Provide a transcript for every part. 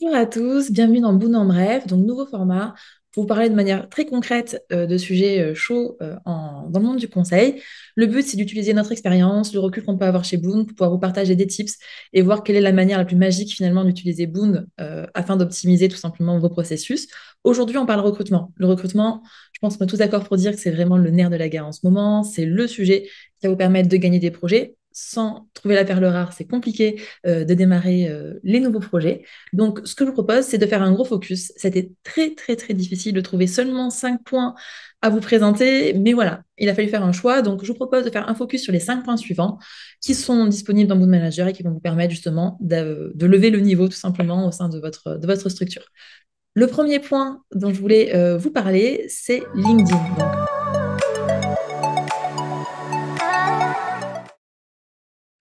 Bonjour à tous, bienvenue dans Boon en Bref, donc nouveau format pour vous parler de manière très concrète de sujets chauds dans le monde du conseil. Le but, c'est d'utiliser notre expérience, le recul qu'on peut avoir chez Boon pour pouvoir vous partager des tips et voir quelle est la manière la plus magique finalement d'utiliser Boon afin d'optimiser tout simplement vos processus. Aujourd'hui, on parle recrutement. Le recrutement, je pense qu'on est tous d'accord pour dire que c'est vraiment le nerf de la guerre en ce moment, c'est le sujet qui va vous permettre de gagner des projets. Sans trouver la perle rare, c'est compliqué de démarrer les nouveaux projets. Donc, ce que je vous propose, c'est de faire un gros focus. C'était très, très, très difficile de trouver seulement 5 points à vous présenter, mais voilà, il a fallu faire un choix. Donc, je vous propose de faire un focus sur les 5 points suivants qui sont disponibles dans Mood Manager et qui vont vous permettre justement de lever le niveau tout simplement au sein de votre structure. Le premier point dont je voulais vous parler, c'est LinkedIn. Donc,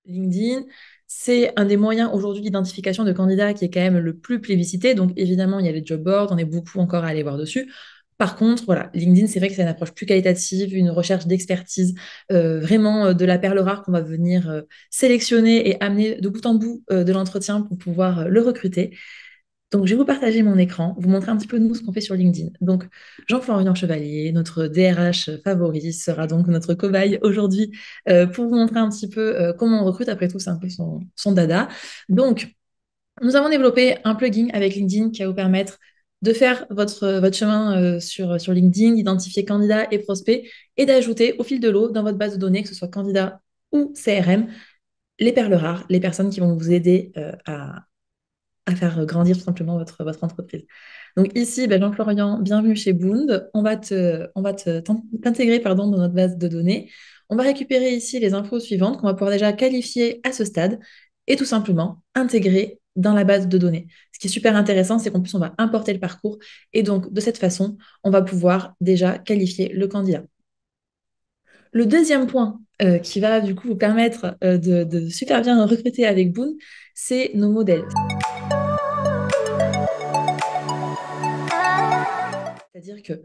LinkedIn, c'est un des moyens aujourd'hui d'identification de candidats qui est quand même le plus plébiscité. Donc, évidemment, il y a les job boards, on est beaucoup encore à aller voir dessus. Par contre, voilà, LinkedIn, c'est vrai que c'est une approche plus qualitative, une recherche d'expertise, vraiment de la perle rare qu'on va venir sélectionner et amener de bout en bout de l'entretien pour pouvoir le recruter. Donc, je vais vous partager mon écran, vous montrer un petit peu nous ce qu'on fait sur LinkedIn. Donc, Jean-Florian Chevalier, notre DRH favori, sera donc notre cobaye aujourd'hui pour vous montrer un petit peu comment on recrute. Après tout, c'est un peu son dada. Donc, nous avons développé un plugin avec LinkedIn qui va vous permettre de faire votre chemin sur LinkedIn, d'identifier candidats et prospects et d'ajouter au fil de l'eau dans votre base de données, que ce soit candidat ou CRM, les perles rares, les personnes qui vont vous aider à faire grandir tout simplement votre entreprise. Donc ici, ben, Jean-Florian, bienvenue chez Boond. T'intégrer pardon, dans notre base de données. On va récupérer ici les infos suivantes qu'on va pouvoir déjà qualifier à ce stade et tout simplement intégrer dans la base de données. Ce qui est super intéressant, c'est qu'en plus, on va importer le parcours et donc de cette façon, on va pouvoir déjà qualifier le candidat. Le deuxième point qui va du coup vous permettre de super bien recruter avec Boon, c'est nos modèles. C'est-à-dire que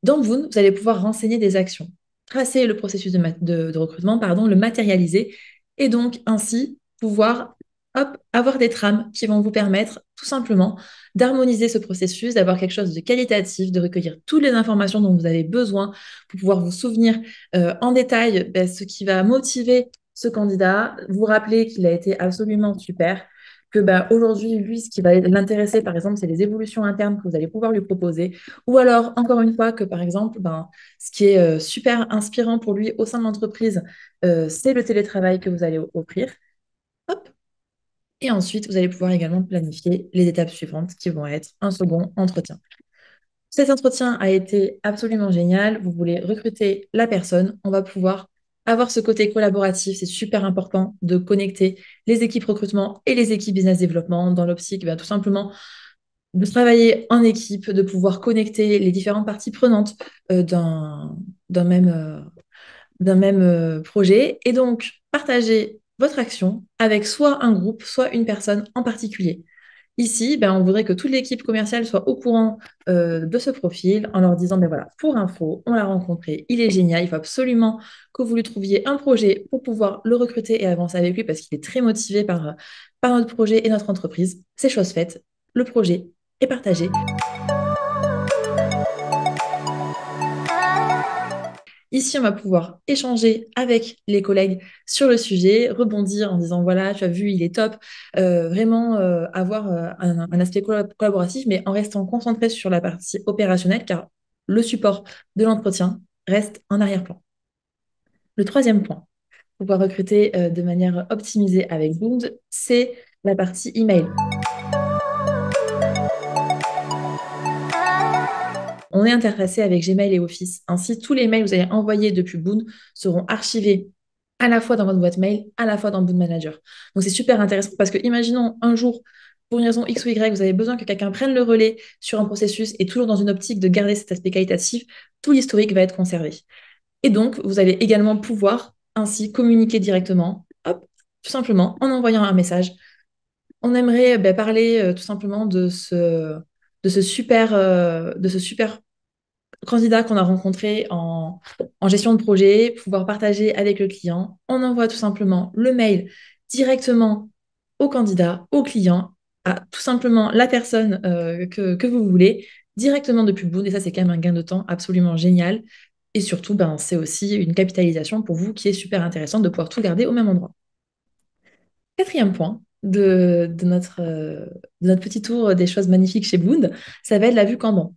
dans Boon, vous allez pouvoir renseigner des actions, tracer le processus de recrutement, pardon, le matérialiser, et donc ainsi pouvoir hop, avoir des trames qui vont vous permettre tout simplement d'harmoniser ce processus, d'avoir quelque chose de qualitatif, de recueillir toutes les informations dont vous avez besoin pour pouvoir vous souvenir en détail ben, ce qui va motiver ce candidat, vous rappeler qu'il a été absolument super, que bah, aujourd'hui, lui, ce qui va l'intéresser, par exemple, c'est les évolutions internes que vous allez pouvoir lui proposer, ou alors, encore une fois, que par exemple, ben, ce qui est super inspirant pour lui au sein de l'entreprise, c'est le télétravail que vous allez offrir. Hop. Et ensuite, vous allez pouvoir également planifier les étapes suivantes qui vont être un second entretien. Cet entretien a été absolument génial. Vous voulez recruter la personne. On va pouvoir avoir ce côté collaboratif. C'est super important de connecter les équipes recrutement et les équipes business développement dans l'optique, ben, tout simplement de travailler en équipe, de pouvoir connecter les différentes parties prenantes d'un même, projet et donc partager votre action avec soit un groupe, soit une personne en particulier. Ici, ben, on voudrait que toute l'équipe commerciale soit au courant de ce profil en leur disant, ben voilà, pour info, on l'a rencontré, il est génial, il faut absolument que vous lui trouviez un projet pour pouvoir le recruter et avancer avec lui parce qu'il est très motivé par notre projet et notre entreprise. C'est chose faite, le projet est partagé. Ici, on va pouvoir échanger avec les collègues sur le sujet, rebondir en disant, voilà, tu as vu, il est top. Vraiment avoir un aspect collaboratif, mais en restant concentré sur la partie opérationnelle, car le support de l'entretien reste en arrière-plan. Le troisième point, pour pouvoir recruter de manière optimisée avec Boond, c'est la partie email. On est interfacé avec Gmail et Office. Ainsi, tous les mails que vous allez envoyer depuis Boon seront archivés à la fois dans votre boîte mail, à la fois dans Boon Manager. Donc, c'est super intéressant parce que, imaginons un jour, pour une raison X ou Y, vous avez besoin que quelqu'un prenne le relais sur un processus et toujours dans une optique de garder cet aspect qualitatif, tout l'historique va être conservé. Et donc, vous allez également pouvoir ainsi communiquer directement, hop, tout simplement en envoyant un message. On aimerait ben, parler tout simplement de ce super candidat qu'on a rencontré en gestion de projet, pouvoir partager avec le client. On envoie tout simplement le mail directement au candidat, au client. à tout simplement la personne que vous voulez directement depuis Boon. Et ça, c'est quand même un gain de temps absolument génial. Et surtout, ben, c'est aussi une capitalisation pour vous qui est super intéressante de pouvoir tout garder au même endroit. Quatrième point de notre petit tour des choses magnifiques chez Boond, ça va être la vue Kanban.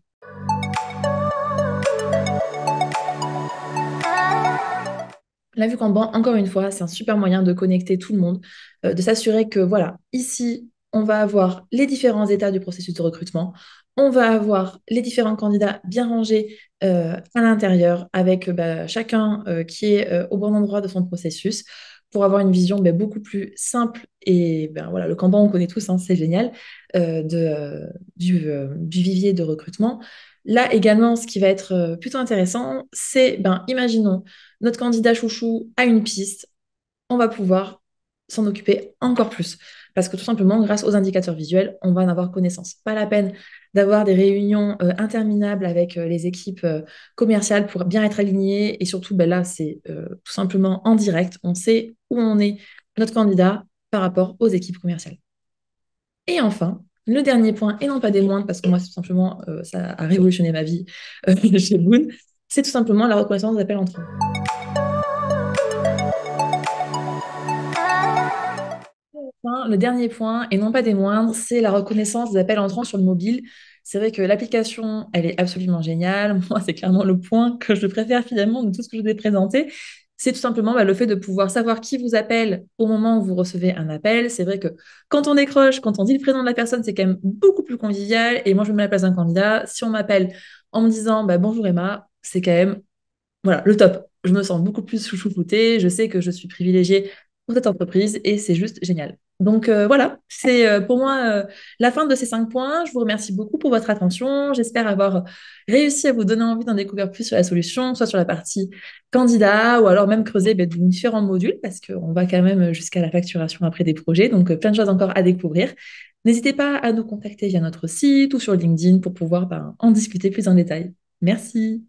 La vue Kanban, encore une fois, c'est un super moyen de connecter tout le monde, de s'assurer que, voilà, ici, on va avoir les différents états du processus de recrutement, on va avoir les différents candidats bien rangés à l'intérieur, avec bah, chacun qui est au bon endroit de son processus, pour avoir une vision beaucoup plus simple. Et ben, voilà, le Kanban, on connaît tous, hein, c'est génial, du vivier de recrutement. Là également, ce qui va être plutôt intéressant, c'est, ben, imaginons, notre candidat chouchou a une piste, on va pouvoir s'en occuper encore plus. Parce que tout simplement, grâce aux indicateurs visuels, on va en avoir connaissance. Pas la peine d'avoir des réunions interminables avec les équipes commerciales pour bien être alignés. Et surtout, ben là, c'est tout simplement en direct. On sait où on est notre candidat par rapport aux équipes commerciales. Et enfin, le dernier point, et non pas des moindres, parce que moi, c'est tout simplement, ça a révolutionné ma vie chez Boone, c'est tout simplement la reconnaissance d'appels entrants. Enfin, le dernier point, et non pas des moindres, c'est la reconnaissance des appels entrants sur le mobile. C'est vrai que l'application, elle est absolument géniale. Moi, c'est clairement le point que je préfère finalement de tout ce que je vous ai présenté. C'est tout simplement bah, le fait de pouvoir savoir qui vous appelle au moment où vous recevez un appel. C'est vrai que quand on décroche, quand on dit le prénom de la personne, c'est quand même beaucoup plus convivial. Et moi, je me mets à la place d'un candidat. Si on m'appelle en me disant bah, bonjour Emma, c'est quand même voilà, le top. Je me sens beaucoup plus chouchoutée. Je sais que je suis privilégiée pour cette entreprise et c'est juste génial. Donc voilà, c'est pour moi la fin de ces 5 points. Je vous remercie beaucoup pour votre attention. J'espère avoir réussi à vous donner envie d'en découvrir plus sur la solution, soit sur la partie candidat ou alors même creuser ben, différents modules parce qu'on va quand même jusqu'à la facturation après des projets. Donc plein de choses encore à découvrir. N'hésitez pas à nous contacter via notre site ou sur LinkedIn pour pouvoir ben, en discuter plus en détail. Merci.